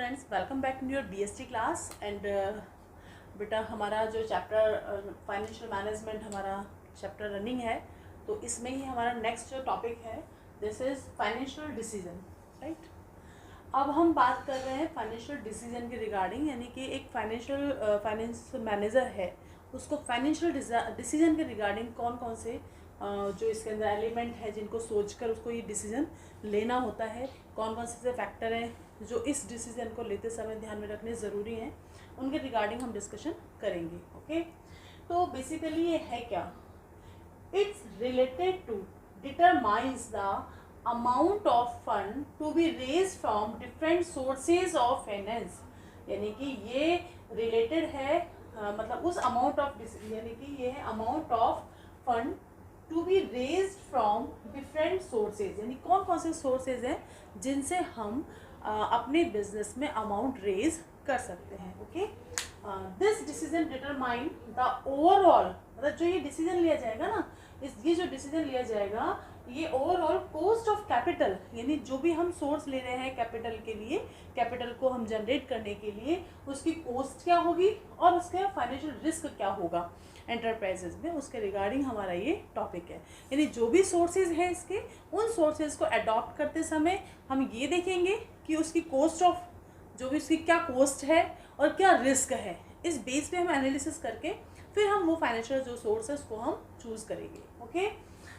Students, welcome back to your BST class. And बेटा, हमारा जो चैप्टर फाइनेंशियल मैनेजमेंट हमारा चैप्टर रनिंग है, तो इसमें ही हमारा नेक्स्ट जो टॉपिक है this is financial decision, right. अब हम बात कर रहे हैं फाइनेंशियल डिसीजन के रिगार्डिंग, यानी कि एक फाइनेंस मैनेजर है, उसको फाइनेंशियल डिसीजन के रिगार्डिंग कौन कौन से जो इसके अंदर एलिमेंट है जिनको सोचकर उसको ये डिसीजन लेना होता है, कौन कौन से फैक्टर हैं जो इस डिसीजन को लेते समय ध्यान में रखने ज़रूरी हैं, उनके रिगार्डिंग हम डिस्कशन करेंगे। ओके, तो बेसिकली ये है क्या, it's related to determines the amount of fund to be raise from different sources of finance, यानी कि ये रिलेटेड है मतलब उस अमाउंट ऑफ, यानी कि ये है amount of fund to be raised from different sources, यानी कौन कौन से सोर्सेज हैं जिनसे हम अपने बिजनेस में अमाउंट रेज कर सकते हैं। Okay, this decision determine the overall, मतलब जो ये डिसीजन लिया जाएगा ना, ये जो डिसीजन लिया जाएगा ये ओवरऑल कॉस्ट ऑफ कैपिटल, यानी जो भी हम सोर्स ले रहे हैं कैपिटल के लिए, कैपिटल को हम जनरेट करने के लिए उसकी कॉस्ट क्या होगी और उसका फाइनेंशियल रिस्क क्या होगा एंटरप्राइजेज में, उसके रिगार्डिंग हमारा ये टॉपिक है। यानी जो भी सोर्सेज हैं इसके, उन सोर्सेज को अडॉप्ट करते समय हम ये देखेंगे कि उसकी कॉस्ट ऑफ, जो भी उसकी क्या कॉस्ट है और क्या रिस्क है, इस बेस पे हम एनालिसिस करके फिर हम वो फाइनेंशियल जो सोर्स है उसको हम चूज़ करेंगे। ओके,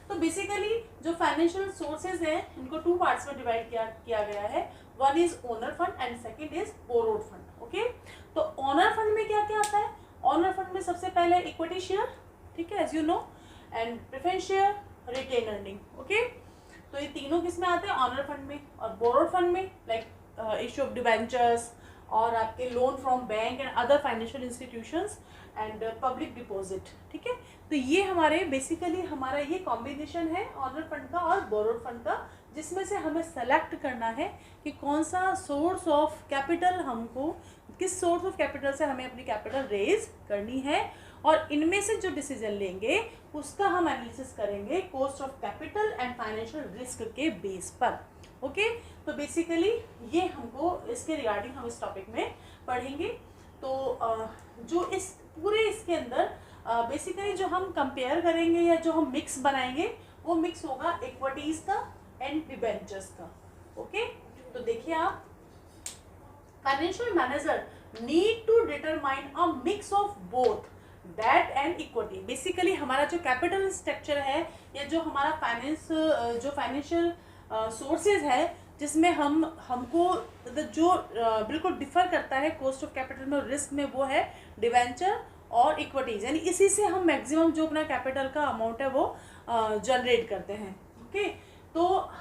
तो बेसिकली जो फाइनेंशियल सोर्सेज हैं इनको टू पार्ट्स में डिवाइड किया गया है। One is owner fund and second is borrowed fund. Okay, तो ओनर फंड में क्या क्या आता है? ऑनर फंड में सबसे पहले इक्विटी शेयर, ठीक है, as you know, and preference share, retain earning. Okay, तो ये तीनों किस में आते हैं? ऑनर फंड में। और बोरोड फंड में लाइक इश्यू ऑफ डिबेंचर्स और आपके loan from bank and other financial institutions and public deposit. ठीक है, तो ये हमारे बेसिकली हमारा ये कॉम्बिनेशन है ऑनर फंड का और बोरोड फंड का, जिसमें से हमें सेलेक्ट करना है कि कौन सा सोर्स ऑफ कैपिटल हमको, किस सोर्स ऑफ कैपिटल से हमें अपनी कैपिटल रेज करनी है, और इनमें से जो डिसीजन लेंगे उसका हम एनालिसिस करेंगे cost of capital and financial risk के बेस पर। ओके, तो बेसिकली ये हमको इसके रिगार्डिंग हम इस टॉपिक में पढ़ेंगे। तो जो इस पूरे इसके अंदर बेसिकली जो हम कंपेयर करेंगे या जो हम मिक्स बनाएंगे वो मिक्स होगा इक्विटीज का एंड डिबेंचर्स का। ओके, तो देखिए आप, financial manager need to determine a mix of both debt and equity. Basically हमारा जो कैपिटल स्ट्रक्चर है या जो हमारा जो फाइनेंशियल सोर्सेज है जिसमें हमको जो बिल्कुल डिफर करता है कॉस्ट ऑफ कैपिटल में और रिस्क में, वो है डिवेंचर और इक्विटीज, यानी इसी से हम मैक्सिमम जो अपना कैपिटल का अमाउंट है वो जनरेट करते हैं। ओके, तो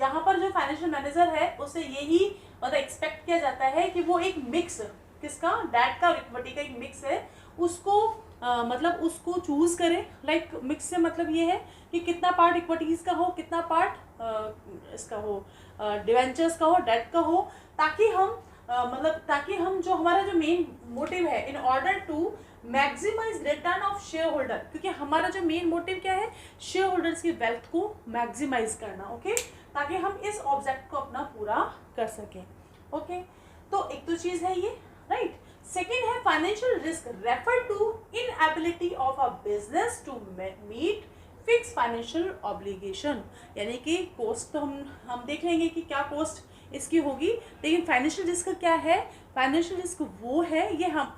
यहाँ पर जो फाइनेंशियल मैनेजर है उसे यही मतलब एक्सपेक्ट किया जाता है कि वो एक मिक्स, किसका, डेट का और इक्विटी का एक मिक्स है, उसको मतलब उसको चूज करें। लाइक मिक्स से मतलब ये है कि कितना पार्ट इक्विटीज का हो, कितना पार्ट इसका हो, डिवेंचर्स का हो, डेट का हो, ताकि हम जो हमारा जो मेन मोटिव है in order to maximise return of share holder, क्योंकि हमारा जो मेन मोटिव क्या है, शेयर होल्डर्स की वेल्थ को मैक्सिमाइज करना। ओके, ताकि हम इस ऑब्जेक्ट को अपना पूरा कर सकें। ओके, तो एक तो चीज है ये, राइट। सेकेंड है financial risk refer to inability of a business to meet fix financial obligation, यानी कि कॉस्ट तो हम देख लेंगे कि क्या कॉस्ट इसकी होगी, लेकिन फाइनेंशियल रिस्क क्या है? फाइनेंशियल रिस्क वो है, ये हम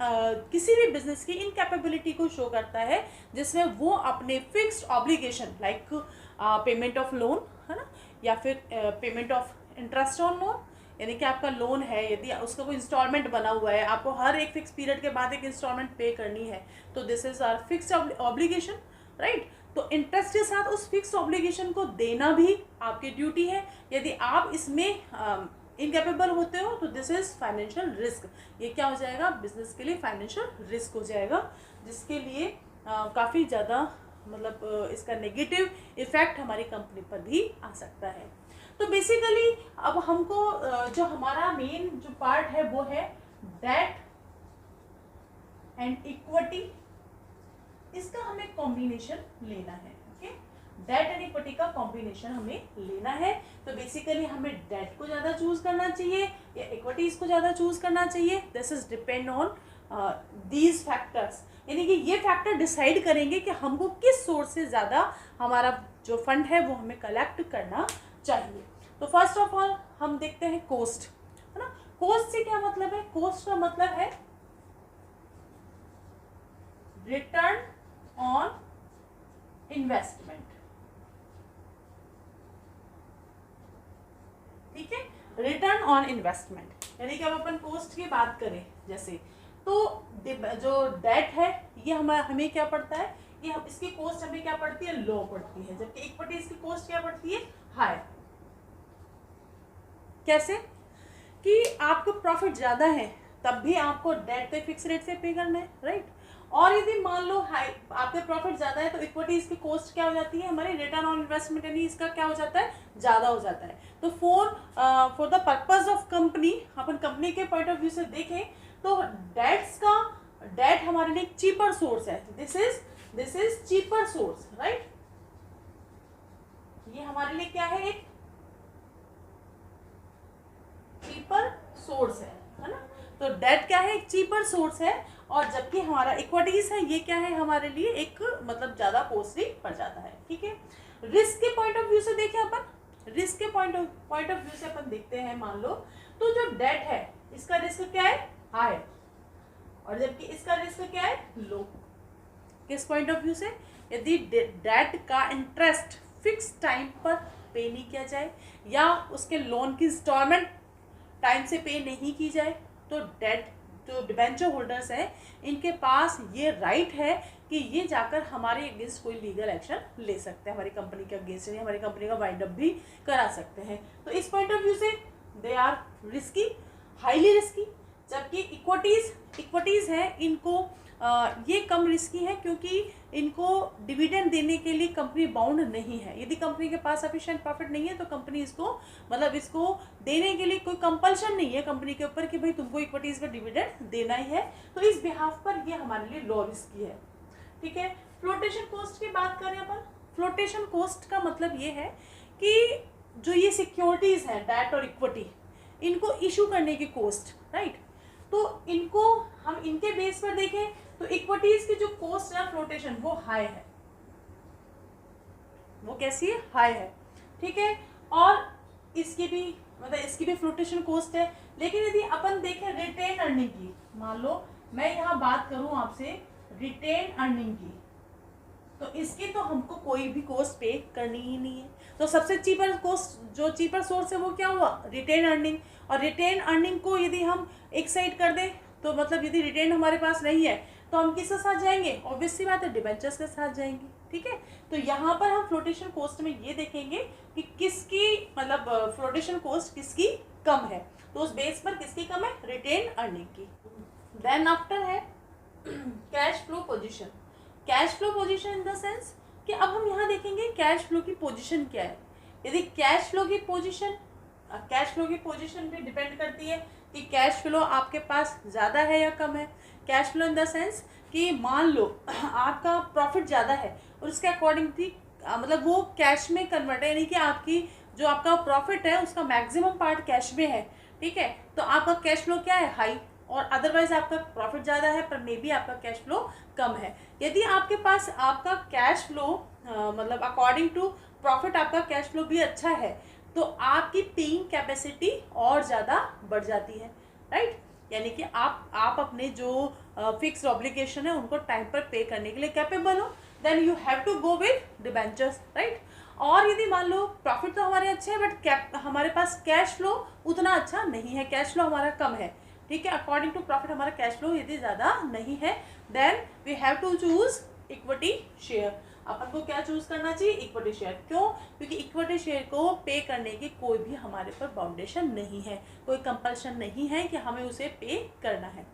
किसी भी बिजनेस की इनकैपेबिलिटी को शो करता है जिसमें वो अपने fixed obligation like payment of loan, है ना, या फिर payment of interest on loan, यानी कि आपका लोन है, यदि उसका कोई इंस्टॉलमेंट बना हुआ है, आपको हर एक फिक्स पीरियड के बाद एक इंस्टॉलमेंट पे करनी है, तो this is our fixed obligation, right. तो इंटरेस्ट के साथ उस फिक्स्ड ऑब्लिगेशन को देना भी आपकी ड्यूटी है। यदि आप इसमें इनकैपेबल होते हो तो दिस इज फाइनेंशियल रिस्क, ये क्या हो जाएगा, बिजनेस के लिए फाइनेंशियल रिस्क हो जाएगा, जिसके लिए काफ़ी ज़्यादा मतलब इसका नेगेटिव इफेक्ट हमारी कंपनी पर भी आ सकता है। तो बेसिकली अब हमको जो हमारा मेन जो पार्ट है वो है डेट एंड इक्विटी, इसका हमें कॉम्बिनेशन लेना है। ओके, डेट एंड इक्विटी का कॉम्बिनेशन हमें लेना है। तो बेसिकली हमें डेट को ज़्यादा चूज करना चाहिए या इक्विटीज को ज़्यादा चूज करना चाहिए। This is depend on these factors, यानी कि ये फैक्टर डिसाइड करेंगे कि हमको किस सोर्स से ज़्यादा हमारा जो फंड है वो हमें कलेक्ट करना चाहिए। तो फर्स्ट ऑफ ऑल हम देखते हैं कोस्ट, है ना। कोस्ट से क्या मतलब है? कोस्ट का मतलब है रिटर्न ऑन इन्वेस्टमेंट, ठीक है, रिटर्न ऑन इन्वेस्टमेंट। यानी कि अब अपन कोस्ट की बात करें जैसे, तो जो डेट है ये हमें क्या पड़ता है, ये इसकी कोस्ट हमें क्या पड़ती है? लो पड़ती है, जबकि इक्विटी इसकी कोस्ट क्या पड़ती है? हाई। कैसे? कि आपको प्रॉफिट ज़्यादा है तब भी आपको डेट तो फिक्स रेट से पे करना है, राइट। और यदि मान लो हाई आपके प्रॉफिट ज़्यादा है तो इक्विटी इसकी कोस्ट क्या हो जाती है? हमारी रिटर्न ऑन इन्वेस्टमेंट, यानी इसका क्या हो जाता है? ज़्यादा हो जाता है। तो for the purpose of company, upon company के पॉइंट ऑफ व्यू से देखें तो डेट हमारे लिए चीपर सोर्स है। This is cheaper source, right. ये हमारे लिए क्या है? एक चीपर सोर्स है ना। तो डेट क्या है? एक चीपर सोर्स है, और जबकि हमारा इक्विटीज है ये क्या है? हमारे लिए एक मतलब ज्यादा कॉस्टली पड़ जाता है, ठीक है। रिस्क के पॉइंट ऑफ व्यू से देखें अपन, रिस्क के पॉइंट ऑफ व्यू से अपन देखते हैं, मान लो तो जो डेट है इसका रिस्क क्या है? हाई, और जबकि इसका रिस्क क्या है? लो। किस पॉइंट ऑफ व्यू से? यदि डेट का इंटरेस्ट फिक्स टाइम पर पे नहीं किया जाए या उसके लोन की इंस्टॉलमेंट टाइम से पे नहीं की जाए तो डेट जो डिबेंचर होल्डर्स हैं इनके पास ये राइट है कि ये जाकर हमारे अगेंस्ट कोई लीगल एक्शन ले सकते हैं, हमारी कंपनी के अगेंस्ट, हमारी कंपनी का वाइंड अप भी करा सकते हैं। तो इस पॉइंट ऑफ व्यू से they are risky, highly risky. जबकि इक्विटीज है इनको ये कम रिस्की है, क्योंकि इनको डिविडेंड देने के लिए कंपनी बाउंड नहीं है। यदि कंपनी के पास सफिशिएंट प्रॉफिट नहीं है तो कंपनी इसको देने के लिए कोई कंपल्शन नहीं है कंपनी के ऊपर कि भाई तुमको इक्विटीज का डिविडेंड देना ही है। तो इस बिहाफ पर ये हमारे लिए लो रिस्की है, ठीक है। फ्लोटेशन कॉस्ट की बात करें अपन, फ्लोटेशन कॉस्ट का मतलब ये है कि जो ये सिक्योरिटीज हैं डेट और इक्विटी, इनको इशू करने की कॉस्ट, राइट। तो इनको हम इनके बेस पर देखें तो इक्विटीज की जो कॉस्ट है फ्लोटेशन वो हाई है, वो कैसी है? हाई है, ठीक है। और इसकी भी फ्लोटेशन कॉस्ट है। लेकिन यदि अपन देखें रिटेन अर्निंग की, मान लो मैं यहाँ बात करूँ आपसे रिटेन अर्निंग की, तो इसकी तो हमको कोई भी कॉस्ट पे करनी ही नहीं है। तो सबसे चीपर कॉस्ट, जो चीपर सोर्स है वो क्या हुआ? Retain earning. और रिटेन अर्निंग को यदि हम एक साइड कर दें तो मतलब यदि रिटेन हमारे पास नहीं है तो हम किसके साथ जाएंगे? ऑब्वियस सी बात है, डिबेंचर्स के साथ जाएंगे, ठीक है। तो यहाँ पर हम फ्लोटेशन कॉस्ट में ये देखेंगे कि किसकी मतलब फ्लोटेशन कॉस्ट किसकी कम है, तो उस बेस पर किसकी कम है? रिटेन अर्निंग की। देन आफ्टर है cash flow position. Cash flow position in the sense कि अब हम यहाँ देखेंगे कैश फ्लो की पोजीशन क्या है। यदि कैश फ्लो की पोजीशन भी डिपेंड करती है कि कैश फ्लो आपके पास ज़्यादा है या कम है। Cash flow in the sense कि मान लो आपका प्रॉफिट ज़्यादा है और उसके अकॉर्डिंगली मतलब वो कैश में कन्वर्ट है, यानी कि आपकी जो आपका प्रॉफिट है उसका मैक्सिमम पार्ट कैश में है, ठीक है। तो आपका कैश फ्लो क्या है? हाई। और अदरवाइज आपका प्रॉफिट ज़्यादा है पर मे बी आपका कैश फ्लो कम है। यदि आपके पास आपका कैश फ्लो मतलब अकॉर्डिंग टू प्रॉफिट आपका कैश फ्लो भी अच्छा है तो आपकी पेइंग कैपेसिटी और ज़्यादा बढ़ जाती है, राइट। यानी कि आप अपने जो फिक्स ऑब्लिगेशन है उनको टाइम पर पे करने के लिए कैपेबल हो, then you have to go with debentures, right. और यदि मान लो प्रॉफिट तो हमारे अच्छे हैं बट हमारे पास कैश फ्लो उतना अच्छा नहीं है, कैश फ्लो हमारा कम है, ठीक है। अकॉर्डिंग टू प्रॉफिट हमारा कैश फ्लो यदि ज़्यादा नहीं है then we have to choose equity share. अपन को क्या चूज करना चाहिए? Equity share. क्यों? क्योंकि इक्विटी शेयर को पे करने की कोई भी हमारे पर बाउंडेशन नहीं है, कोई कंपल्शन नहीं है कि हमें उसे पे करना है,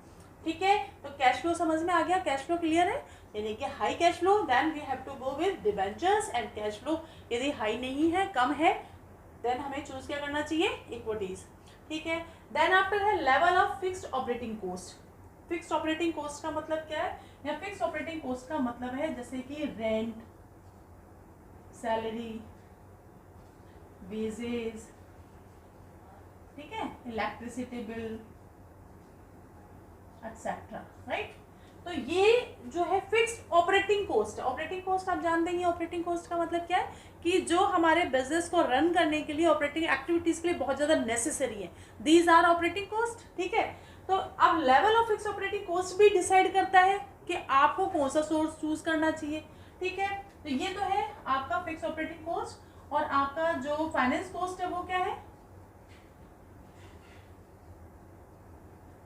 ठीक है। तो कैश फ्लो समझ में आ गया, कैश फ्लो क्लियर है। यानी कि high cash flow then we have to go with debentures, and cash flow यदि हाई नहीं है, कम है, देन हमें चूज क्या करना चाहिए? इक्विटीज, ठीक है। देन आफ्टर है level of fixed operating cost. Fixed operating cost का मतलब क्या है? या फिक्स्ड ऑपरेटिंग कॉस्ट का मतलब है जैसे कि रेंट, सैलरी, वेजेस, ठीक है, इलेक्ट्रिसिटी बिल एक्सेट्रा, राइट। तो ये जो है फिक्स्ड ऑपरेटिंग कॉस्ट है। ऑपरेटिंग कॉस्ट आप जानते हैं, ऑपरेटिंग कॉस्ट का मतलब क्या है कि जो हमारे बिजनेस को रन करने के लिए, ऑपरेटिंग एक्टिविटीज के लिए बहुत ज़्यादा नेसेसरी है, दीज आर ऑपरेटिंग कॉस्ट, ठीक है। तो अब level of fix operating cost भी डिसाइड करता है कि आपको कौन सा सोर्स चूज करना चाहिए, ठीक है। तो ये तो है आपका फिक्स ऑपरेटिंग कॉस्ट। और आपका जो फाइनेंस कॉस्ट है वो क्या है?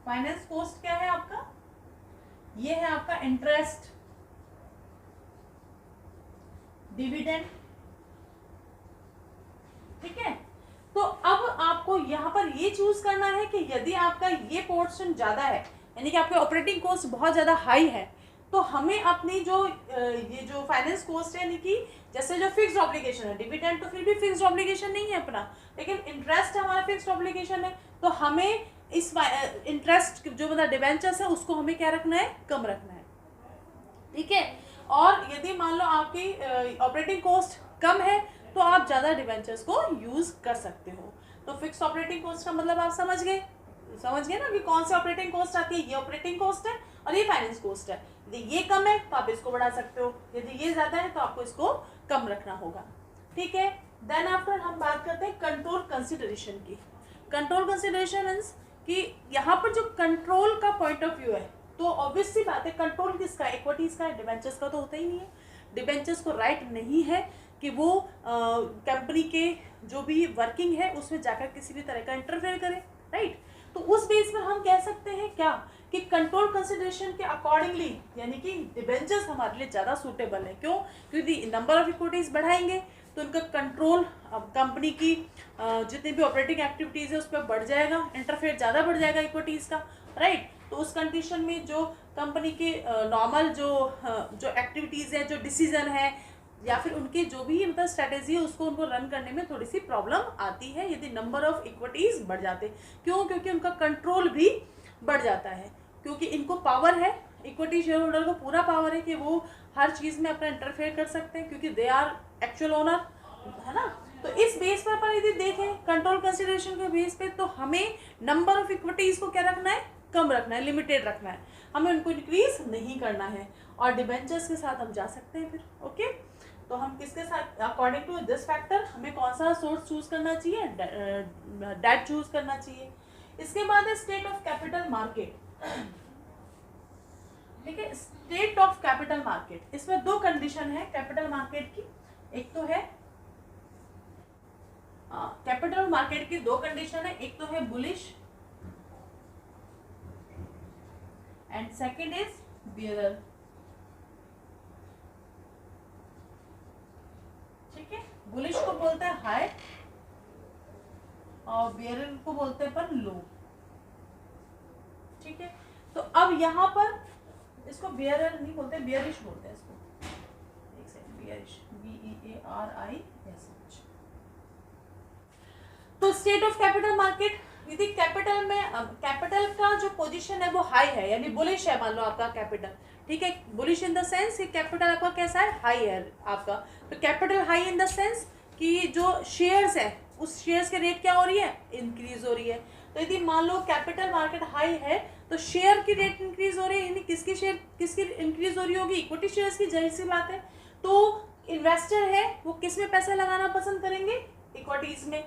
फाइनेंस कॉस्ट क्या है आपका? ये है आपका इंटरेस्ट, डिविडेंड, ठीक है। तो अब आपको यहाँ पर ये चूज करना है कि यदि आपका ये पोर्शन ज्यादा है, यानी कि आपके ऑपरेटिंग कॉस्ट बहुत ज्यादा हाई है, तो हमें अपनी जो ये जो फाइनेंस कॉस्ट है, यानी कि जैसे जो फिक्स्ड ऑब्लिगेशन है, डिविडेंड तो फिर भी फिक्स्ड ऑब्लिगेशन नहीं है अपना, लेकिन इंटरेस्ट हमारा फिक्स्ड ऑब्लिगेशन है, तो हमें इस इंटरेस्ट जो मतलब डिबेंचर्स है उसको हमें क्या रखना है? कम रखना है, ठीक है। और यदि मान लो आपकी ऑपरेटिंग कॉस्ट कम है तो आप ज़्यादा डिबेंचर्स को यूज़ कर सकते हो। तो फिक्स ऑपरेटिंग कॉस्ट का मतलब आप समझ गए ना कि कौन सी ऑपरेटिंग कॉस्ट आती है? ये ऑपरेटिंग कॉस्ट है और ये फाइनेंस कॉस्ट है। यदि ये कम है तो आप इसको बढ़ा सकते हो, यदि ये ज़्यादा है तो आपको इसको कम रखना होगा, ठीक है। देन आफ्टर हम बात करते हैं कंट्रोल कंसिडरेशन की। कंट्रोल कंसिडरेशन मीन्स कि यहाँ पर जो कंट्रोल का पॉइंट ऑफ व्यू है, तो ऑब्वियस सी बात है कंट्रोल किसका? इक्विटीज का, डिबेंचर्स का तो होता ही नहीं है। डिबेंचर्स को राइट नहीं है कि वो कंपनी के जो भी वर्किंग है उसमें जाकर किसी भी तरह का इंटरफेयर करे, राइट। तो उस बेस पर हम कह सकते हैं क्या कि कंट्रोल कंसिडरेशन के अकॉर्डिंगली, यानी कि डिबेंचर्स हमारे लिए ज़्यादा सूटेबल है। क्यों? क्योंकि नंबर ऑफ इक्विटीज बढ़ाएंगे तो उनका कंट्रोल कंपनी की जितनी भी ऑपरेटिंग एक्टिविटीज़ है उस पर बढ़ जाएगा, इंटरफेयर ज़्यादा बढ़ जाएगा इक्विटीज़ का, राइट। तो उस कंडीशन में जो कंपनी के नॉर्मल जो एक्टिविटीज़ है, जो डिसीजन है, या फिर उनके जो भी मतलब स्ट्रेटेजी है उसको उनको रन करने में थोड़ी सी प्रॉब्लम आती है यदि नंबर ऑफ इक्विटीज़ बढ़ जाते। क्यों? क्योंकि उनका कंट्रोल भी बढ़ जाता है, क्योंकि इनको पावर है, इक्विटी शेयर होल्डर को पूरा पावर है कि वो हर चीज़ में अपना इंटरफेयर कर सकते हैं, क्योंकि दे आर एक्चुअल ओनर, है ना। तो इस बेस पर यदि देखें कंट्रोल कंसिडरेशन के बेस पे, तो हमें नंबर ऑफ इक्विटीज़ को क्या रखना है? कम रखना है, लिमिटेड रखना है, हमें उनको इंक्रीज नहीं करना है। और डिबेंचर्स के साथ हम जा सकते हैं फिर, ओके। तो हम किसके साथ? अकॉर्डिंग टू दिस फैक्टर हमें कौन सा सोर्स चूज करना चाहिए? डेट चूज करना चाहिए। इसके बाद है स्टेट ऑफ कैपिटल मार्केट, ठीक है। स्टेट ऑफ कैपिटल मार्केट, इसमें दो कंडीशन है कैपिटल मार्केट की। एक तो है कैपिटल मार्केट की दो कंडीशन है, एक तो है bullish and second is bearer, ठीक है। बुलिश को बोलते हैं हाई और बियरर को बोलते हैं पर लो, ठीक है। तो अब यहाँ पर इसको बियरर नहीं बोलते, बियरिश बोलते हैं इसको, एक सेकंड, बियरिश, BEARISH। तो स्टेट ऑफ कैपिटल मार्केट, यदि कैपिटल में कैपिटल का जो पोजीशन है वो हाई है, यानी बुलिश है, मान लो आपका कैपिटल, ठीक है। बुलिश इन द सेंस कि कैपिटल आपका कैसा है? हाई है आपका। तो capital high in the sense कि जो शेयर्स है उस शेयर्स के रेट क्या हो रही है? इंक्रीज हो रही है। तो यदि मान लो कैपिटल मार्केट हाई है तो शेयर की रेट इंक्रीज हो रही है, यानी किसकी इंक्रीज हो रही होगी? इक्विटी शेयर्स की, जाहिर सी बात है। तो इन्वेस्टर है वो किस में पैसा लगाना पसंद करेंगे? इक्विटीज में।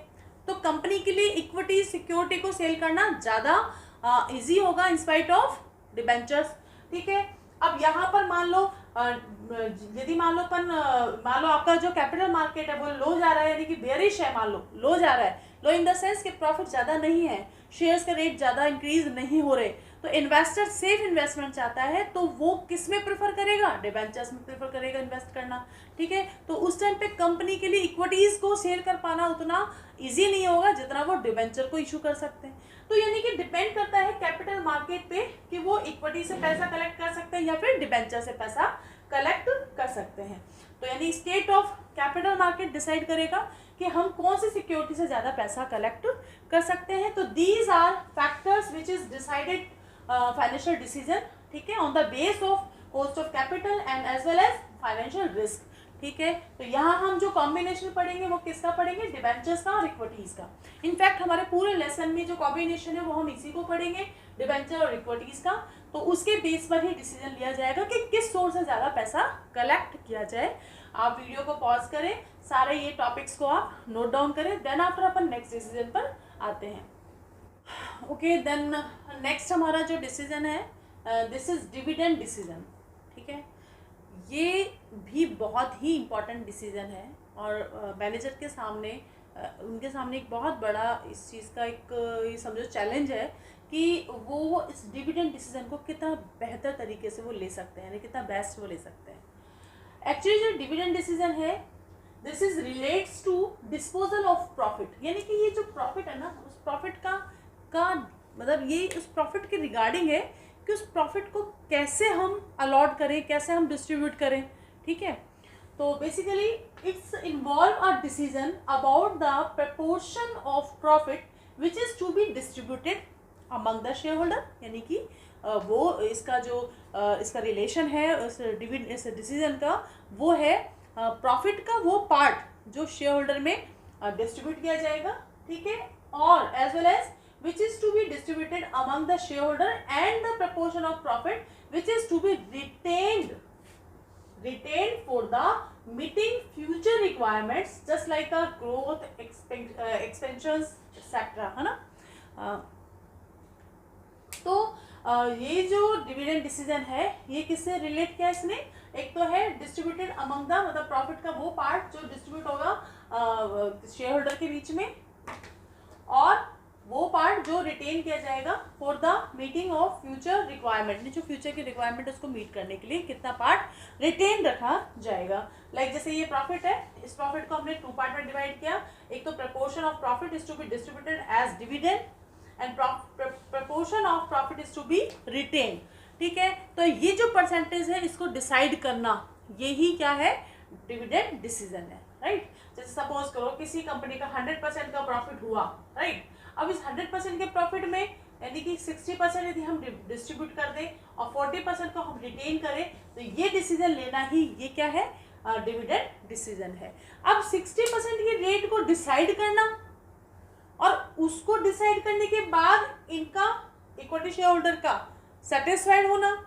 तो कंपनी के लिए इक्विटी सिक्योरिटी को सेल करना ज़्यादा इजी होगा इन स्पाइट ऑफ डिबेंचर्स, ठीक है। अब यहाँ पर मान लो यदि मान लो आपका जो कैपिटल मार्केट है वो लो जा रहा है, यानी कि बेयरिश है, मान लो लो जा रहा है, लो इन द सेंस कि प्रॉफिट ज़्यादा नहीं है, शेयर्स का रेट ज़्यादा इंक्रीज नहीं हो रहे, तो इन्वेस्टर सेफ इन्वेस्टमेंट चाहता है तो वो किस में प्रेफर करेगा? डिबेंचर्स में प्रेफर करेगा इन्वेस्ट करना, ठीक है। तो उस टाइम पे कंपनी के लिए इक्विटीज को सेल कर पाना उतना इजी नहीं होगा जितना वो डिबेंचर को इशू कर सकते हैं। तो यानी कि डिपेंड करता है कैपिटल मार्केट पे कि वो इक्विटी से पैसा कलेक्ट कर सकते हैं या फिर डिबेंचर से पैसा कलेक्ट कर सकते हैं। तो यानी state of capital market decide करेगा कि हम कौन सी सिक्योरिटी से ज़्यादा पैसा कलेक्ट कर सकते हैं। तो these are factors which is decided financial decision, ठीक है, on the base of cost of capital and as well as financial risk, ठीक है। तो यहाँ हम जो कॉम्बिनेशन पढ़ेंगे वो किसका पढ़ेंगे, डिबेंचर्स का और इक्विटीज का। इनफैक्ट हमारे पूरे लेसन में जो कॉम्बिनेशन है वो हम इसी को पढ़ेंगे, डिबेंचर और इक्विटीज का। तो उसके बेस पर ही डिसीजन लिया जाएगा कि किस सोर्स से ज़्यादा पैसा कलेक्ट किया जाए। आप वीडियो को पॉज करें, सारे ये टॉपिक्स को आप नोट डाउन करें, देन आफ्टर अपन नेक्स्ट डिसीजन पर आते हैं। ओके, देन नेक्स्ट हमारा जो डिसीजन है दिस इज डिविडेंड डिसीजन। ठीक है, ये भी बहुत ही इम्पॉर्टेंट डिसीजन है और मैनेजर के सामने उनके सामने एक बहुत बड़ा इस चीज़ का एक ये समझो चैलेंज है कि वो इस डिविडेंड डिसीजन को कितना बेहतर तरीके से वो ले सकते हैं, यानी कितना बेस्ट वो ले सकते हैं। एक्चुअली जो डिविडेंड डिसीजन है this is relates to disposal of profit, यानी कि ये जो प्रॉफिट है ना, उस प्रॉफिट का मतलब ये उस प्रॉफिट के रिगार्डिंग है कि उस प्रॉफिट को कैसे हम अलॉट करें, कैसे हम डिस्ट्रीब्यूट करें। ठीक है, तो basically it's involve a decision about the proportion of profit which is to be distributed among the share holder, यानी कि वो इसका जो इसका रिलेशन है इस डिसीजन का वो है प्रॉफिट का वो पार्ट जो शेयर होल्डर में डिस्ट्रीब्यूट किया जाएगा। ठीक है, और as well as which is to be distributed among the shareholder and the proportion of profit which is to be retained for the meeting future requirements just like a growth expansions etc. है ना। तो ये जो dividend decision है ये किससे relate किया इसने, एक तो है डिस्ट्रीब्यूटेड अमंग द मतलब प्रॉफिट का वो पार्ट जो डिस्ट्रीब्यूट होगा शेयर होल्डर के बीच में, और वो पार्ट जो रिटेन किया जाएगा for the meeting of future requirement, जो फ्यूचर की रिक्वायरमेंट उसको मीट करने के लिए कितना पार्ट रिटेन रखा जाएगा। लाइक जैसे ये प्रॉफिट है, इस प्रॉफिट को हमने 2 पार्ट में डिवाइड किया, एक तो proportion of profit is to be distributed as dividend and proportion of profit is to be retain. ठीक है, तो ये जो परसेंटेज है इसको डिसाइड करना यही क्या है, डिविडेंड डिसीजन है। राइट, जैसे सपोज करो किसी कंपनी का 100% का प्रॉफिट हुआ, राइट, अब इस 100% के प्रॉफिट में यानी कि 60% यदि हम डिस्ट्रीब्यूट कर दें और 40% को हम रिटेन करें, तो ये डिसीजन लेना ही ये क्या है, डिविडेंड डिसीजन है। अब 60% की रेट को डिसाइड करना और उसको डिसाइड करने के बाद इनका इक्विटी शेयर होल्डर का सेटिस्फाइड होना,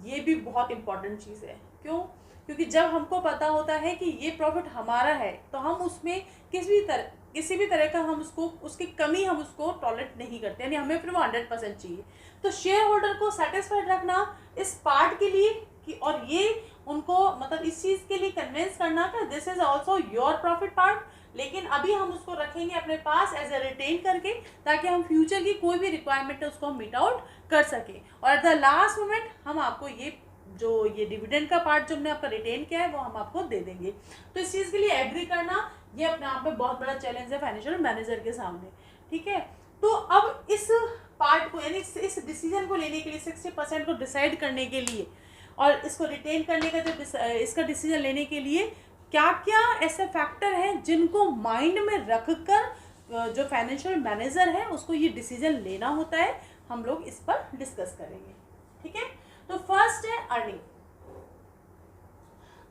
ये भी बहुत इंपॉर्टेंट चीज़ है। क्यों? क्योंकि जब हमको पता होता है कि ये प्रॉफिट हमारा है तो हम उसमें किसी भी तरह का हम उसकी कमी हम उसको टॉलरेट नहीं करते, यानी हमें फिर वो 100% चाहिए। तो शेयर होल्डर को सेटिस्फाइड रखना इस पार्ट के लिए कि, और ये उनको मतलब इस चीज़ के लिए कन्विंस करना कि this is also your profit part, लेकिन अभी हम उसको रखेंगे अपने पास एज ए रिटेन करके ताकि हम फ्यूचर की कोई भी रिक्वायरमेंट है उसको हम मीट आउट कर सके। और एट द लास्ट मोमेंट हम आपको ये डिविडेंड का पार्ट जो हमने आपका रिटेन किया है वो हम आपको दे देंगे। तो इस चीज़ के लिए एग्री करना ये अपने आप में बहुत बड़ा चैलेंज है फाइनेंशियल मैनेजर के सामने। ठीक है, तो अब इस पार्ट को यानी इस डिसीजन को लेने के लिए 60% को डिसाइड करने के लिए और इसको रिटेन करने का जो इसका डिसीजन लेने के लिए क्या क्या ऐसे फैक्टर हैं जिनको माइंड में रख कर जो फाइनेंशियल मैनेजर है उसको ये डिसीजन लेना होता है, हम लोग इस पर डिस्कस करेंगे। ठीक है, तो फर्स्ट है अर्निंग।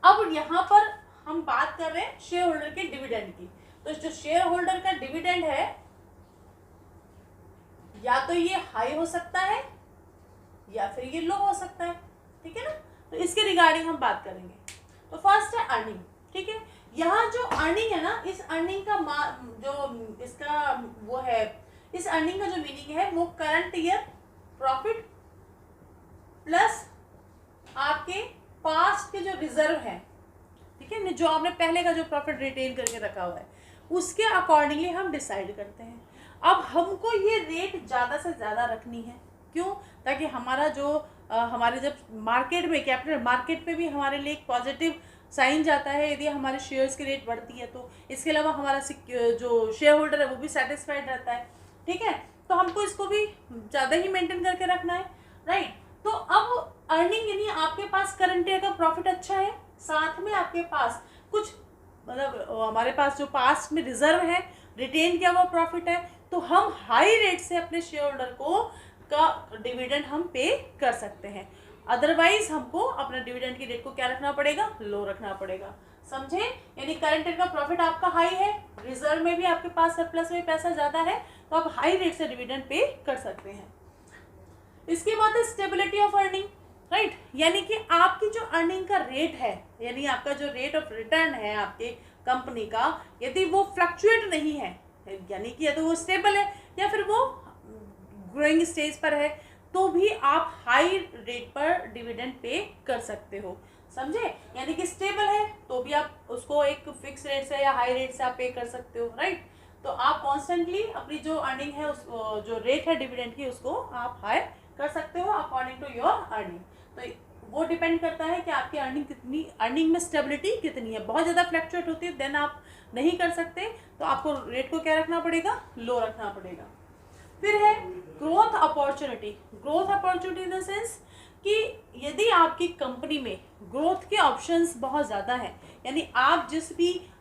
अब यहाँ पर हम बात कर रहे हैं शेयर होल्डर के डिविडेंड की। तो जो शेयर होल्डर का डिविडेंड है या तो ये हाई हो सकता है या फिर ये लो हो सकता है। ठीक है ना, तो इसके रिगार्डिंग हम बात करेंगे। तो फर्स्ट है अर्निंग। ठीक है, यहाँ जो अर्निंग है ना, इस अर्निंग का जो इसका वो है, इस अर्निंग का जो मीनिंग है वो करंट ईयर प्रॉफिट प्लस आपके पास्ट के जो रिजर्व है, ठीक है, जो आपने पहले का जो प्रॉफिट रिटेन करके रखा हुआ है उसके अकॉर्डिंगली हम डिसाइड करते हैं। अब हमको ये रेट ज़्यादा से ज़्यादा रखनी है, क्यों? ताकि हमारा जो हमारे जब मार्केट में कैपिटल मार्केट पे भी हमारे लिए एक पॉजिटिव साइन जाता है यदि हमारे शेयर्स की रेट बढ़ती है तो। इसके अलावा हमारा जो शेयर होल्डर है वो भी सेटिस्फाइड रहता है। ठीक है, तो हमको इसको भी ज़्यादा ही मेंटेन करके रखना है। राइट, तो अब अर्निंग यानी आपके पास करंट ईयर का प्रॉफिट अच्छा है, साथ में आपके पास कुछ मतलब हमारे पास जो पास्ट में रिजर्व है, रिटेन किया हुआ प्रॉफिट है, तो हम हाई रेट से अपने शेयर होल्डर को का डिविडेंड हम पे कर सकते हैं। अदरवाइज हमको अपना डिविडेंड की रेट को क्या रखना पड़ेगा, लो रखना पड़ेगा। समझे? यानी करंट ईयर का प्रॉफिट आपका हाई है, रिजर्व में भी आपके पास सरप्लस में पैसा ज़्यादा है, तो आप हाई रेट से डिविडेंड पे कर सकते हैं। इसके बाद है स्टेबिलिटी ऑफ अर्निंग, राइट, यानी कि आपकी जो अर्निंग का रेट है, यानी आपका जो रेट ऑफ रिटर्न है आपके कंपनी का, यदि वो फ्लक्चुएट नहीं है, यानी कि यदि वो स्टेबल है या फिर वो ग्रोइंग स्टेज पर है, तो भी आप हाई रेट पर डिविडेंड पे कर सकते हो, समझे? यानी कि स्टेबल है तो भी आप उसको एक फिक्स रेट से या हाई रेट से आप पे कर सकते हो, राइट। तो आप कॉन्स्टेंटली अपनी जो अर्निंग है उस जो रेट है डिविडेंड की उसको आप हाई कर सकते हो अकॉर्डिंग टू योर अर्निंग। तो वो डिपेंड करता है कि आपकी अर्निंग में स्टेबिलिटी कितनी है। बहुत ज़्यादा फ्लक्चुएट होती है देन आप नहीं कर सकते, तो आपको रेट को क्या रखना पड़ेगा, लो रखना पड़ेगा। फिर है growth opportunity. Growth opportunity in the sense कि यदि आपकी कंपनी में ग्रोथ के ऑप्शंस बहुत ज़्यादा हैं, यानी आप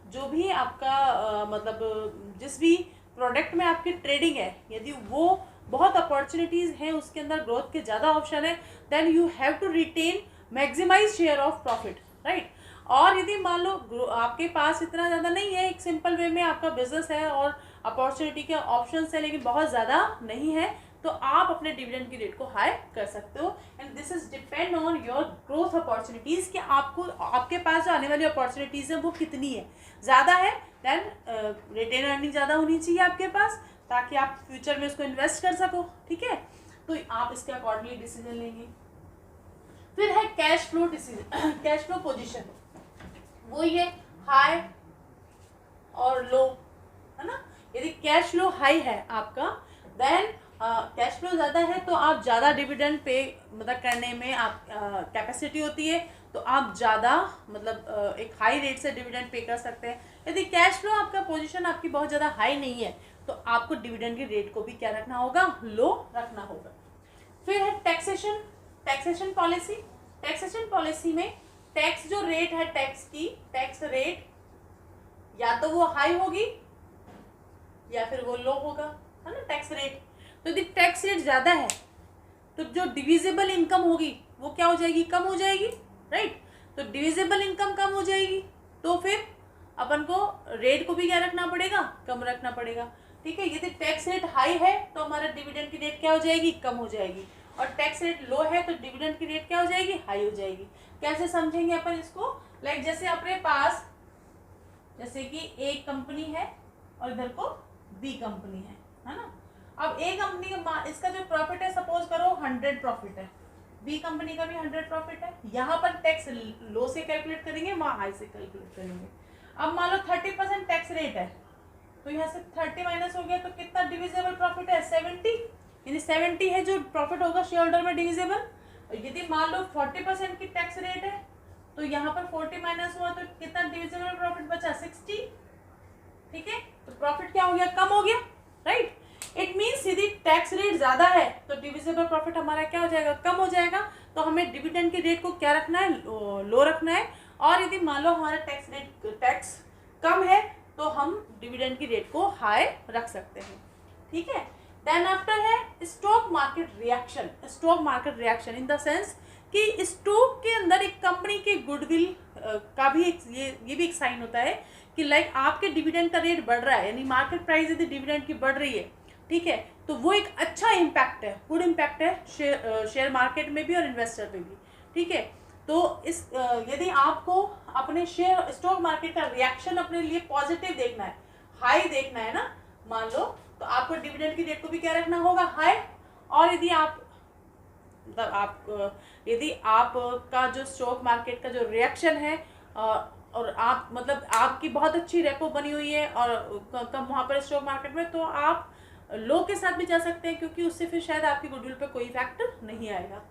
जो भी आपका मतलब जिस भी प्रोडक्ट में आपकी ट्रेडिंग है, यदि वो बहुत अपॉर्चुनिटीज़ हैं, उसके अंदर ग्रोथ के ज़्यादा ऑप्शन है, then you have to retain maximise share of profit, right. और यदि मान लो आपके पास इतना ज़्यादा नहीं है, एक सिंपल वे में आपका बिजनेस है और अपॉर्चुनिटी के ऑप्शंस है लेकिन बहुत ज़्यादा नहीं है, तो आप अपने डिविडेंड की रेट को हाई कर सकते हो। And this is depend on your growth opportunities कि आपके पास जो आने वाली अपॉर्चुनिटीज़ है वो कितनी है। ज़्यादा है देन रिटेन अर्निंग ज़्यादा होनी चाहिए आपके पास, ताकि आप फ्यूचर में उसको इन्वेस्ट कर सको, ठीक है। तो आप इसके अकॉर्डिंगली डिसीजन लेंगे। फिर है cash flow decision, cash flow position, वो ये हाई और लो, है ना। यदि कैश फ्लो हाई है आपका, देन कैश फ्लो ज़्यादा है तो आप ज़्यादा डिविडेंड पे मतलब करने में आप कैपेसिटी होती है, तो आप ज़्यादा मतलब एक हाई रेट से डिविडेंड पे कर सकते हैं। यदि कैश फ्लो आपका पोजीशन आपकी बहुत ज़्यादा हाई नहीं है, तो आपको डिविडेंड की रेट को भी क्या रखना होगा, लो रखना होगा। फिर है taxation, taxation policy. Taxation policy में टैक्स जो रेट है, टैक्स रेट या तो वो हाई होगी या फिर वो लो होगा, है ना, टैक्स रेट। तो यदि टैक्स रेट ज़्यादा है तो जो डिविजिबल इनकम होगी वो क्या हो जाएगी, कम हो जाएगी, राइट। तो डिविजिबल इनकम कम हो जाएगी, तो फिर अपन को रेट को भी क्या रखना पड़ेगा, कम रखना पड़ेगा, ठीक है। यदि टैक्स रेट हाई है तो हमारा डिविडेंड की रेट क्या हो जाएगी, कम हो जाएगी, और टैक्स रेट लो है तो डिविडेंड की रेट क्या हो जाएगी, हाई हो जाएगी। कैसे समझेंगे अपन इसको, लाइक जैसे अपने पास जैसे कि ए कंपनी है और इधर को बी कंपनी है ना। अब ए कंपनी का इसका जो प्रॉफिट है सपोज करो 100 प्रॉफिट है, बी कंपनी का भी 100 प्रॉफिट है। यहाँ पर टैक्स लो से कैलकुलेट करेंगे, वहाँ हाई से कैलकुलेट करेंगे। अब मान लो 30% टैक्स रेट है, तो यहाँ से 30 माइनस हो गया तो कितना डिविजिबल प्रॉफिट है, 70, यानी 70 है जो प्रॉफिट होगा शेयर होल्डर में डिविजिबल। यदि मान लो 40% की टैक्स रेट है, तो यहाँ पर 40 माइनस हुआ तो कितना डिविजिबल प्रॉफिट बचा, 60, ठीक है। तो प्रॉफिट क्या हो गया, कम हो गया, राइट। इट मीन्स यदि टैक्स रेट ज़्यादा है तो डिविजिबल प्रॉफिट हमारा क्या हो जाएगा, कम हो जाएगा। तो हमें डिविडेंड की रेट को क्या रखना है, लो रखना है। और यदि मान लो हमारा टैक्स कम है तो हम डिविडेंड की रेट को हाई रख सकते हैं, ठीक है। देन आफ्टर है stock market reaction. Stock market reaction in the sense कि स्टॉक के अंदर एक कंपनी के गुडविल का भी ये भी एक साइन होता है कि लाइक आपके डिविडेंड का रेट बढ़ रहा है, यानी मार्केट प्राइस यदि डिविडेंड की बढ़ रही है, ठीक है, तो वो एक अच्छा इम्पैक्ट है, गुड इम्पैक्ट है शेयर मार्केट में भी और इन्वेस्टर पे भी, ठीक है। तो यदि आपको अपने शेयर स्टॉक मार्केट का रिएक्शन अपने लिए पॉजिटिव देखना है, हाई देखना है ना, मान लो, तो आपको डिविडेंड की रेट को भी क्या रखना होगा, हाई। और यदि आपका जो स्टॉक मार्केट का जो रिएक्शन है और आप मतलब आपकी बहुत अच्छी रेपो बनी हुई है और कम वहाँ पर स्टॉक मार्केट में, तो आप लो के साथ भी जा सकते हैं, क्योंकि उससे फिर शायद आपकी गुडविल पे कोई इफेक्ट नहीं आएगा,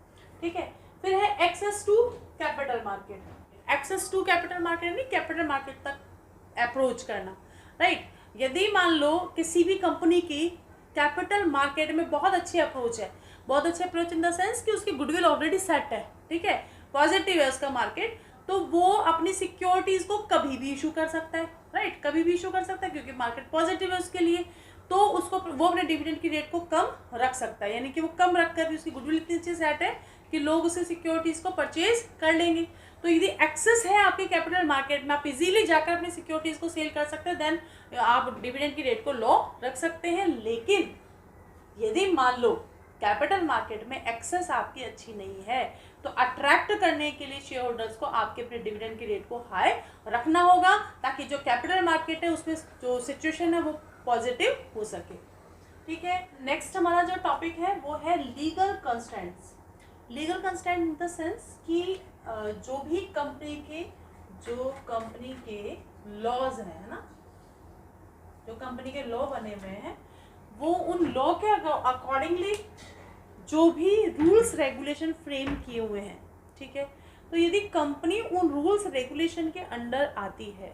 ठीक है। फिर है access to capital market. Access to capital market यानी कैपिटल मार्केट तक अप्रोच करना, राइट। यदि मान लो किसी भी कंपनी की कैपिटल मार्केट में बहुत अच्छी अप्रोच है, बहुत अच्छी अप्रोच इन द सेंस कि उसकी गुडविल ऑलरेडी सेट है, ठीक है, पॉजिटिव है उसका मार्केट, तो वो अपनी सिक्योरिटीज़ को कभी भी इशू कर सकता है, राइट, कभी भी इशू कर सकता है, क्योंकि मार्केट पॉजिटिव है उसके लिए। तो वो अपने डिविडेंड की रेट को कम रख सकता है, यानी कि वो कम रख कर भी उसकी गुडविल इतनी अच्छी सेट है कि लोग उसे सिक्योरिटीज़ को परचेज कर लेंगे। तो यदि एक्सेस है आपके कैपिटल मार्केट में, आप इजीली जाकर अपनी सिक्योरिटीज़ को सेल कर सकते हैं, देन आप डिविडेंड की रेट को लो रख सकते हैं। लेकिन यदि मान लो कैपिटल मार्केट में एक्सेस आपकी अच्छी नहीं है, तो अट्रैक्ट करने के लिए शेयर होल्डर्स को आपके अपने डिविडेंड की रेट को हाई रखना होगा, ताकि जो कैपिटल मार्केट है उसमें जो सिचुएशन है वो पॉजिटिव हो सके। ठीक है, नेक्स्ट हमारा जो टॉपिक है वो है legal constraints. Legal constraint in the sense कि जो भी कंपनी के लॉज हैं, है ना, जो कंपनी के लॉ बने हुए हैं वो उन लॉ के अकॉर्डिंगली जो भी रूल्स रेगुलेशन फ्रेम किए हुए हैं, ठीक है, तो यदि कंपनी उन रूल्स रेगुलेशन के अंडर आती है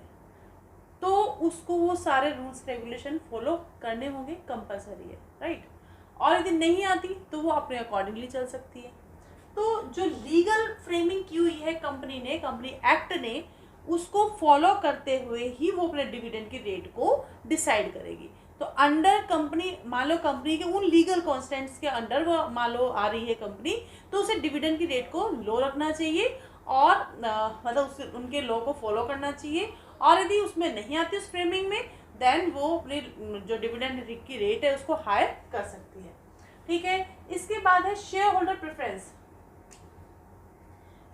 तो उसको वो सारे रूल्स रेगुलेशन फॉलो करने होंगे, कंपलसरी है, राइट। और यदि नहीं आती तो वो अपने अकॉर्डिंगली चल सकती है। तो जो लीगल फ्रेमिंग की हुई है कंपनी एक्ट ने, उसको फॉलो करते हुए ही वो अपने डिविडेंड की रेट को डिसाइड करेगी। तो अंडर कंपनी, मान लो कंपनी के उन लीगल कॉन्स्टेंट्स के अंडर वो मान लो आ रही है कंपनी, तो उसे डिविडेंड की रेट को लो रखना चाहिए और मतलब उनके लॉ को फॉलो करना चाहिए। और यदि उसमें नहीं आती उस फ्रेमिंग में, देन वो अपने जो डिविडेंड की रेट है उसको हाई कर सकती है। ठीक है, इसके बाद है share holder preference.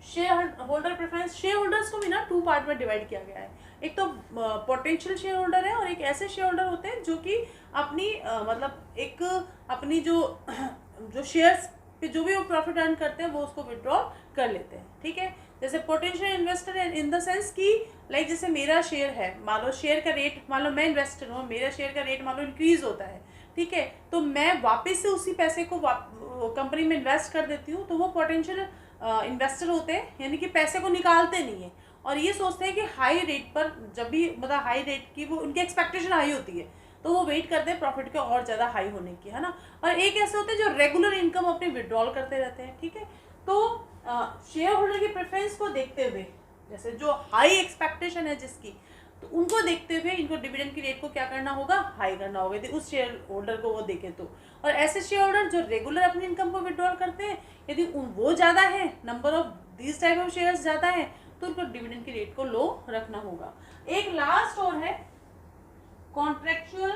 Share holders को भी ना 2 पार्ट में डिवाइड किया गया है। एक तो पोटेंशियल शेयर होल्डर है और एक ऐसे शेयर होल्डर होते हैं जो कि अपनी मतलब एक अपनी जो शेयर्स पे जो भी वो प्रॉफिट अर्न करते हैं वो उसको विड्रॉ कर लेते हैं। ठीक है, जैसे potential investor in the sense कि लाइक जैसे मेरा शेयर है, मान लो शेयर का रेट, मान लो मैं इन्वेस्टर हूँ, मेरा शेयर का रेट मान लो इंक्रीज होता है, ठीक है, तो मैं वापस से उसी पैसे को कंपनी में इन्वेस्ट कर देती हूँ, तो वो पोटेंशियल इन्वेस्टर होते हैं, यानी कि पैसे को निकालते नहीं है और ये सोचते हैं कि हाई रेट पर, जब भी मतलब हाई रेट की वो उनकी एक्सपेक्टेशन हाई होती है तो वो वेट करते हैं प्रॉफिट के और ज़्यादा हाई होने की, है ना। और एक ऐसे होते हैं जो रेगुलर इनकम अपनी विड्रॉल करते रहते हैं। ठीक है, तो शेयर होल्डर की प्रेफरेंस को देखते हुए, जैसे जो हाई एक्सपेक्टेशन है जिसकी, तो उनको देखते हुए इनको डिविडेंड की रेट को क्या करना होगा, हाई करना होगा यदि उस शेयर होल्डर को वो देखें तो। और ऐसे शेयर होल्डर जो रेगुलर अपनी इनकम को विड्रॉल करते हैं, यदि वो ज़्यादा है, number of this type of shares ज़्यादा है, तो उनको डिविडेंड की रेट को लो रखना होगा। एक लास्ट और है contractual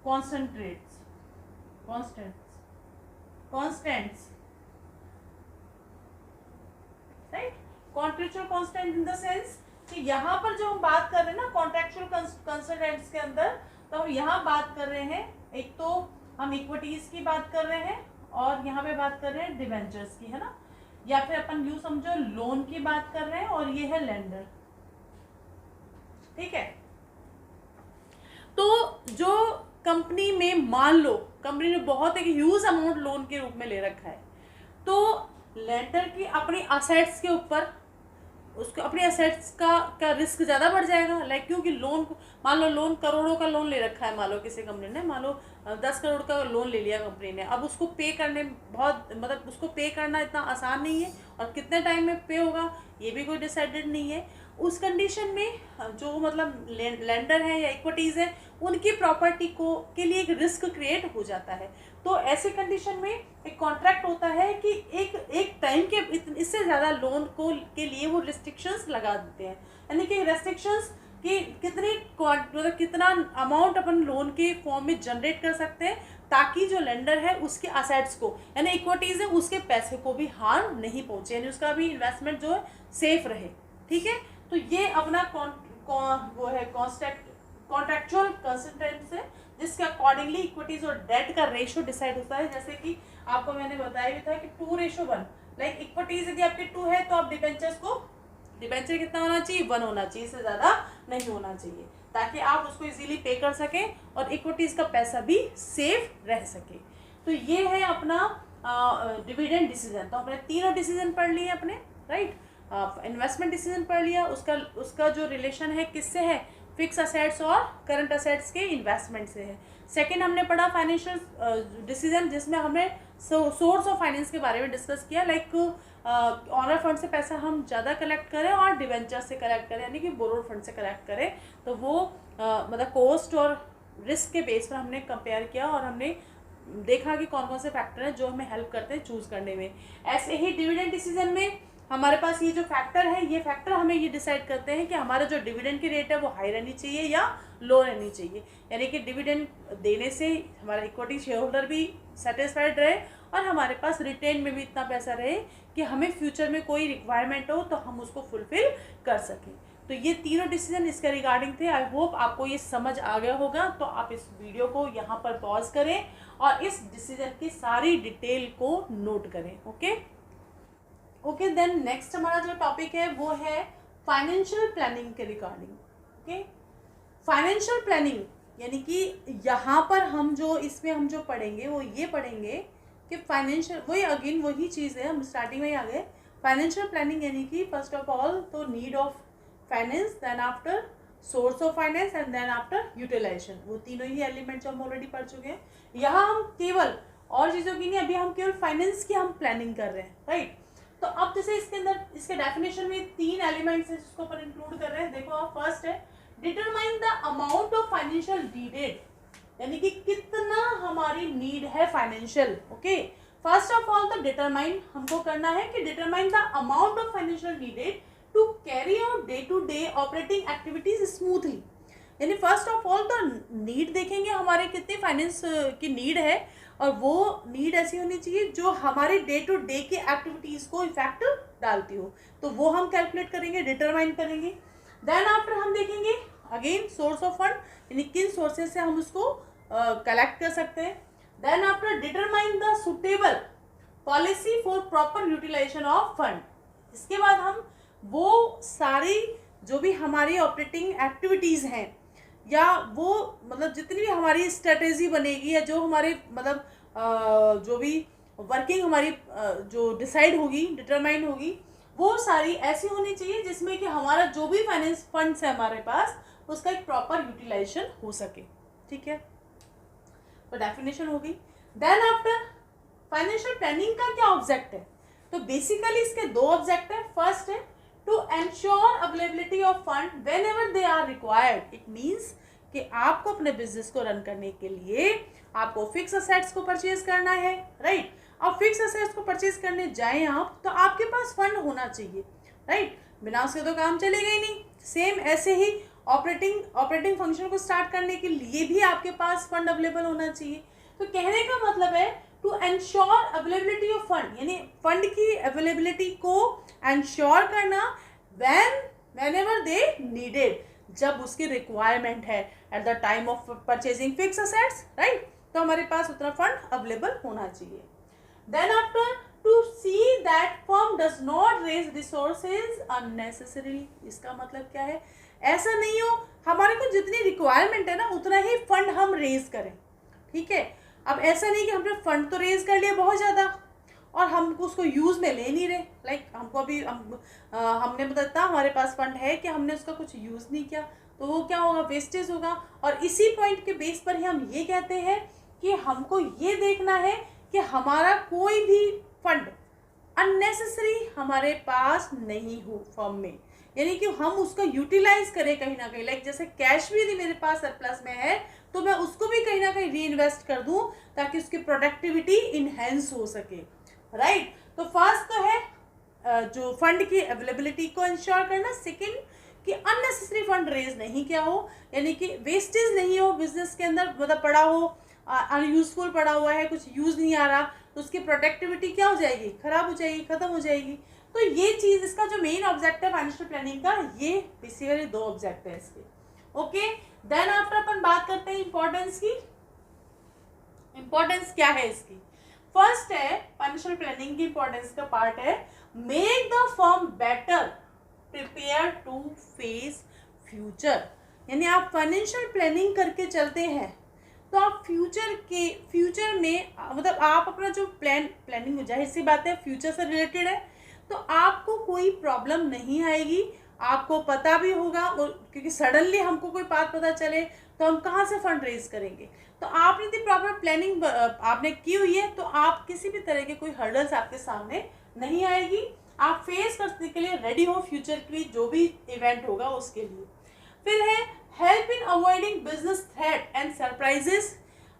constants, right. Contractual constant in the sense कि यहाँ पर जो हम बात कर रहे हैं ना कॉन्ट्रेक्चुअल कॉन्स्टेंट्स के अंदर, तो हम यहाँ बात कर रहे हैं, एक तो हम इक्विटीज की बात कर रहे हैं और यहाँ पे बात कर रहे हैं डिवेंचर्स की, है ना, या फिर अपन यूं समझो लोन की बात कर रहे हैं और ये है लेंडर। ठीक है, तो जो कंपनी में मान लो कंपनी ने बहुत एक ह्यूज अमाउंट लोन के रूप में ले रखा है, तो लेंडर की अपनी असेट्स के ऊपर उसको अपने असेट्स का रिस्क ज़्यादा बढ़ जाएगा। लाइक क्योंकि लोन, मान लो लोन करोड़ों का लोन ले रखा है, मान लो किसी कंपनी ने, मान लो 10 करोड़ का लोन ले लिया कंपनी ने, अब उसको पे करने बहुत मतलब उसको पे करना इतना आसान नहीं है और कितने टाइम में पे होगा ये भी कोई डिसाइडेड नहीं है। उस कंडीशन में जो मतलब लेंडर है या इक्विटीज़ है उनकी प्रॉपर्टी को के लिए एक रिस्क क्रिएट हो जाता है। तो ऐसे कंडीशन में एक कॉन्ट्रैक्ट होता है कि एक टाइम के इससे ज़्यादा लोन को के लिए वो रिस्ट्रिक्शंस लगा देते हैं, यानी कि रेस्ट्रिक्शंस कि मतलब कितना अमाउंट अपन लोन के फॉर्म में जनरेट कर सकते हैं, ताकि जो लेंडर है उसके असेट्स को, यानी इक्विटीज़ है उसके पैसे को भी हार्म नहीं पहुँचे, यानी उसका भी इन्वेस्टमेंट जो है सेफ रहे। ठीक है, तो ये अपना वो है कॉन्ट्रैक्चुअल कंसल्टेंट्स है, जिसके अकॉर्डिंगली इक्विटीज और डेट का रेशो डिसाइड होता है। जैसे कि आपको मैंने बताया भी था कि 2:1, लाइक इक्विटीज यदि आपके 2 है तो आप डिबेंचर्स को, डिबेंचर कितना होना चाहिए, 1 होना चाहिए, इससे ज़्यादा नहीं होना चाहिए, ताकि आप उसको इजीली पे कर सकें और इक्विटीज का पैसा भी सेफ रह सके। तो ये है अपना डिविडेंड डिसीजन। तो अपने तीनों डिसीजन पढ़ लिए अपने, राइट। इन्वेस्टमेंट डिसीजन पढ़ लिया, उसका जो रिलेशन है किससे है, फिक्स असेट्स और करंट असेट्स के इन्वेस्टमेंट से है। सेकंड हमने पढ़ा फाइनेंशियल डिसीजन, जिसमें हमने सोर्स ऑफ फाइनेंस के बारे में डिस्कस किया, लाइक ऑनर फंड से पैसा हम ज़्यादा कलेक्ट करें और डिवेंचर से कलेक्ट करें, यानी कि बोरोड फंड से कलेक्ट करें, तो वो मतलब कॉस्ट और रिस्क के बेस पर हमने कंपेयर किया और हमने देखा कि कौन कौन से फैक्टर हैं जो हमें हेल्प करते हैं चूज़ करने में। ऐसे ही डिविडेंड डिसीजन में हमारे पास ये जो फैक्टर है, ये फैक्टर हमें ये डिसाइड करते हैं कि हमारा जो डिविडेंड की रेट है वो हाई रहनी चाहिए या लो रहनी चाहिए। यानी कि डिविडेंड देने से हमारा इक्विटी शेयर होल्डर भी सेटिस्फाइड रहे और हमारे पास रिटेन में भी इतना पैसा रहे कि हमें फ्यूचर में कोई रिक्वायरमेंट हो तो हम उसको फुलफिल कर सकें। तो ये तीनों डिसीजन इसके रिगार्डिंग थे। आई होप आपको ये समझ आ गया होगा। तो आप इस वीडियो को यहाँ पर पॉज करें और इस डिसीजन की सारी डिटेल को नोट करें। ओके देन नेक्स्ट हमारा जो टॉपिक है वो है फाइनेंशियल प्लानिंग के रिगार्डिंग। ओके, फाइनेंशियल प्लानिंग यानी कि यहाँ पर हम जो इसमें हम जो पढ़ेंगे वो ये पढ़ेंगे कि फाइनेंशियल, वही चीज़ है, हम स्टार्टिंग में ही आ गए। फाइनेंशियल प्लानिंग यानी कि फर्स्ट ऑफ ऑल तो need of finance, then after source of finance and then after utilisation. वो तीनों ही एलिमेंट जो हम ऑलरेडी पढ़ चुके हैं। यहाँ हम केवल और चीज़ों की नहीं, अभी हम केवल फाइनेंस की हम प्लानिंग कर रहे हैं, राइट। तो अब जैसे इसके अंदर इसके डेफिनेशन में 3 एलिमेंट्स हैं जिसको अपन इंक्लूड कर रहे हैं। देखो आप, फर्स्ट है determine the amount of financial needed, यानी कि कितना हमारी नीड है financial. Okay, first of all तो डिटरमाइन हमको करना है कि determine the amount of financial needed to carry out day to day operating activities smoothly. यानी फर्स्ट ऑफ ऑल तो नीड देखेंगे हमारे कितनी फाइनेंस की नीड है, और वो नीड ऐसी होनी चाहिए जो हमारे डे टू डे की एक्टिविटीज़ को इफेक्ट डालती हो। तो वो हम कैलकुलेट करेंगे, डिटरमाइन करेंगे। देन आफ्टर हम देखेंगे अगेन सोर्स ऑफ फंड, यानी किन सोर्सेज से हम उसको कलेक्ट कर सकते हैं। Then after determine the suitable policy for proper utilisation of fund. इसके बाद हम वो सारी जो भी हमारी ऑपरेटिंग एक्टिविटीज़ हैं या वो मतलब जितनी भी हमारी स्ट्रेटेजी बनेगी या जो हमारे मतलब जो भी वर्किंग हमारी जो डिसाइड होगी, डिटरमाइन होगी, वो सारी ऐसी होनी चाहिए जिसमें कि हमारा जो भी फाइनेंस फंड्स है हमारे पास उसका एक प्रॉपर यूटिलाइजेशन हो सके। ठीक है, तो डेफिनेशन हो गई। देन आफ्टर फाइनेंशियल प्लानिंग का क्या ऑब्जेक्ट है? तो बेसिकली इसके 2 ऑब्जेक्ट है। फर्स्ट है to ensure availability of fund whenever they are required. It means कि आपको अपने बिजनेस को रन करने के लिए आपको फिक्स असेट्स को परचेज करना है, राइट। अब फिक्स असेट्स को परचेज करने जाएं आप तो आपके पास फंड होना चाहिए, राइट। बिना उसके तो काम चलेगा ही नहीं। सेम ऐसे ही ऑपरेटिंग फंक्शन को स्टार्ट करने के लिए भी आपके पास फंड अवेलेबल होना चाहिए। तो कहने का मतलब है to ensure availability of fund, यानी फंड की अवेलेबिलिटी को एंश्योर करना वेन एवर दे नीडेड, जब उसकी रिक्वायरमेंट है at the time of purchasing fix assets, right. तो हमारे पास उतना फंड अवेलेबल होना चाहिए। Then after to see that firm does not raise resources unnecessarily. इसका मतलब क्या है? ऐसा नहीं हो हमारे को जितनी रिक्वायरमेंट है ना उतना ही फंड हम रेज करें। ठीक है, अब ऐसा नहीं कि हमने फंड तो रेज कर लिया बहुत ज़्यादा और हम उसको यूज़ में ले नहीं रहे। लाइक हमको अभी हमने बताया हमारे पास फंड है कि हमने उसका कुछ यूज़ नहीं किया, तो वो क्या होगा? वेस्टेज होगा। और इसी पॉइंट के बेस पर ही हम ये कहते हैं कि हमको ये देखना है कि हमारा कोई भी फंड अननेसेसरी हमारे पास नहीं हो फर्म में, यानी कि हम उसको यूटिलाइज करें कहीं ना कहीं। लाइक जैसे कैश भी यदि मेरे पास सरप्लस में है तो मैं उसको भी कहीं ना कहीं री इन्वेस्ट कर दूं ताकि उसकी प्रोडक्टिविटी इनहेंस हो सके, राइट। तो फर्स्ट तो है जो फंड की अवेलेबिलिटी को इंश्योर करना। सेकंड कि अननेसेसरी फंड रेज नहीं किया हो, यानी कि वेस्टेज नहीं हो बिजनेस के अंदर, मतलब पड़ा हो अनयूजफुल पड़ा हुआ है, कुछ यूज़ नहीं आ रहा, तो उसकी प्रोडक्टिविटी क्या हो जाएगी? खराब हो जाएगी, ख़त्म हो जाएगी। तो ये चीज़ इसका जो मेन ऑब्जेक्ट है फाइनेंशियल प्लानिंग का, ये बेसिकली 2 ऑब्जेक्ट है इसके। ओके, देन आफ्टर अपन बात करते हैं इम्पोर्टेंस की। इम्पोर्टेंस क्या है इसकी? फर्स्ट है फाइनेंशियल प्लानिंग की इम्पोर्टेंस का पार्ट है make the firm better prepare to face future. यानी आप फाइनेंशियल प्लानिंग करके चलते हैं तो आप फ्यूचर में मतलब आप अपना जो प्लानिंग जाहिर सी बात है फ्यूचर से रिलेटेड है, तो आपको कोई प्रॉब्लम नहीं आएगी। आपको पता भी होगा, और क्योंकि सडनली हमको कोई बात पता चले तो हम कहाँ से फंड रेज करेंगे। तो आपने यदि प्रॉपर प्लानिंग आपने की हुई है तो आप किसी भी तरह के कोई हर्डल्स आपके सामने नहीं आएगी। आप फेस करने के लिए रेडी हो फ्यूचर की जो भी इवेंट होगा उसके लिए। फिर है help in avoiding business threat and surprises.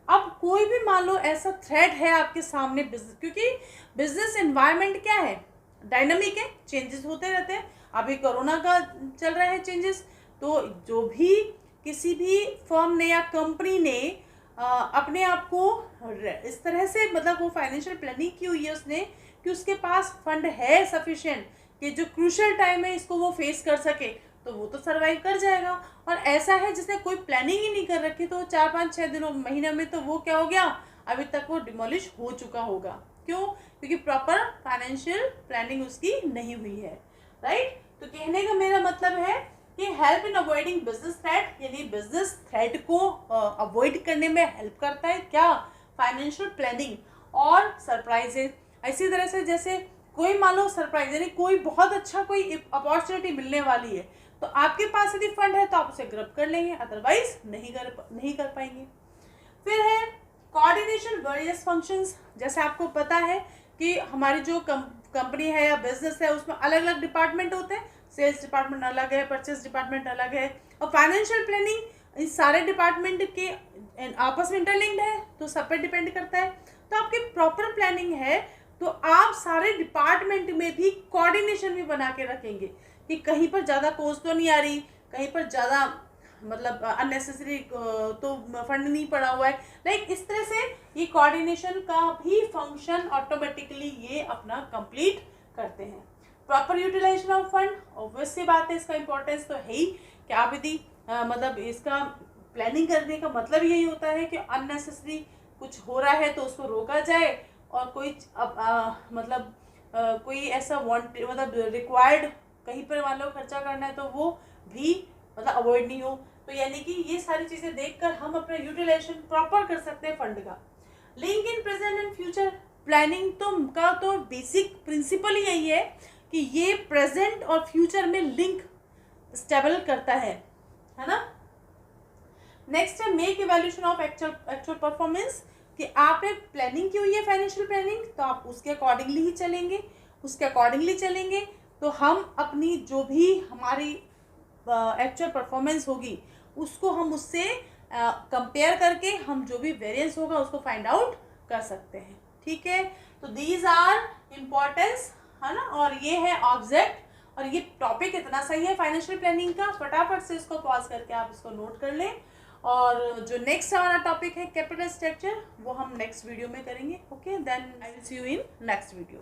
अब कोई भी मान लो ऐसा थ्रेट है आपके सामने बिजनेस, क्योंकि बिजनेस एनवायरनमेंट क्या है, डायनामिक है, चेंजेस होते रहते हैं। अभी कोरोना का चल रहा है चेंजेस, तो जो भी किसी भी फर्म ने या कंपनी ने अपने आप को इस तरह से, मतलब वो फाइनेंशियल प्लानिंग की हुई है उसने कि उसके पास फंड है सफिशिएंट कि जो क्रूशियल टाइम है इसको वो फेस कर सके, तो वो तो सर्वाइव कर जाएगा। और ऐसा है जिसने कोई प्लानिंग ही नहीं कर रखी, तो 4-5-6 दिनों महीने में तो वो क्या हो गया, अभी तक वो डिमोलिश हो चुका होगा। क्यों? क्योंकि प्रॉपर फाइनेंशियल प्लानिंग उसकी नहीं हुई है, राइट। तो कहने का मेरा मतलब है कि help in avoiding business threat, यानी बिजनेस थ्रेट को अवॉइड करने में हेल्प करता है क्या, फाइनेंशियल प्लानिंग और सरप्राइजेज। इसी तरह से जैसे कोई मान लो सरप्राइज, यानी कोई बहुत अच्छा कोई अपॉर्चुनिटी मिलने वाली है, तो आपके पास यदि फंड है तो आप उसे ग्रब कर लेंगे, अदरवाइज नहीं कर पाएंगे। फिर है कोऑर्डिनेशन वेरियस फंक्शंस। जैसे आपको पता है कि हमारी जो कंपनी है या बिजनेस है उसमें अलग अलग डिपार्टमेंट होते हैं, सेल्स डिपार्टमेंट अलग है, परचेस डिपार्टमेंट अलग है, और फाइनेंशियल प्लानिंग इस सारे डिपार्टमेंट के आपस में इंटरलिंक्ड है, तो सब पे डिपेंड करता है। तो आपकी प्रॉपर प्लानिंग है तो आप सारे डिपार्टमेंट में भी कोऑर्डिनेशन भी बना के रखेंगे कि कहीं पर ज़्यादा कॉस्ट तो नहीं आ रही, कहीं पर ज़्यादा मतलब अननेसेसरी तो फंड नहीं पड़ा हुआ है, लाइक इस तरह से ये कोऑर्डिनेशन का भी फंक्शन ऑटोमेटिकली ये अपना कंप्लीट करते हैं। Proper utilisation of fund, obvious सी बात है, इसका इंपॉर्टेंस तो है ही कि आप यदि मतलब इसका प्लानिंग करने का मतलब यही होता है कि अननेसेसरी कुछ हो रहा है तो उसको रोका जाए, और कोई मतलब कोई ऐसा मतलब रिक्वायर्ड कहीं पर मान लो खर्चा करना है तो वो भी मतलब अवॉइड नहीं हो। तो यानी कि ये सारी चीज़ें देखकर हम अपना यूटिलाइजेशन प्रॉपर कर सकते हैं फंड का। Link in present and future planning तो बेसिक प्रिंसिपल ही यही है कि ये प्रेजेंट और फ्यूचर में लिंक स्टेबल करता है ना। नेक्स्ट है make evaluation of actual performance, कि आपने प्लानिंग की हुई है फाइनेंशियल प्लानिंग तो आप उसके अकॉर्डिंगली ही चलेंगे, उसके अकॉर्डिंगली चलेंगे तो हम अपनी जो भी हमारी एक्चुअल परफॉर्मेंस होगी उसको हम उससे कंपेयर करके हम जो भी वेरिएंस होगा उसको फाइंड आउट कर सकते हैं, ठीक है। तो दीज आर इम्पोर्टेंस, है ना, और ये है ऑब्जेक्ट, और ये टॉपिक इतना सही है फाइनेंशियल प्लानिंग का, फटाफट से इसको पॉज करके आप इसको नोट कर लें। और जो नेक्स्ट हमारा टॉपिक है कैपिटल स्ट्रक्चर, वो हम नेक्स्ट वीडियो में करेंगे। Okay, then I will see you in next video.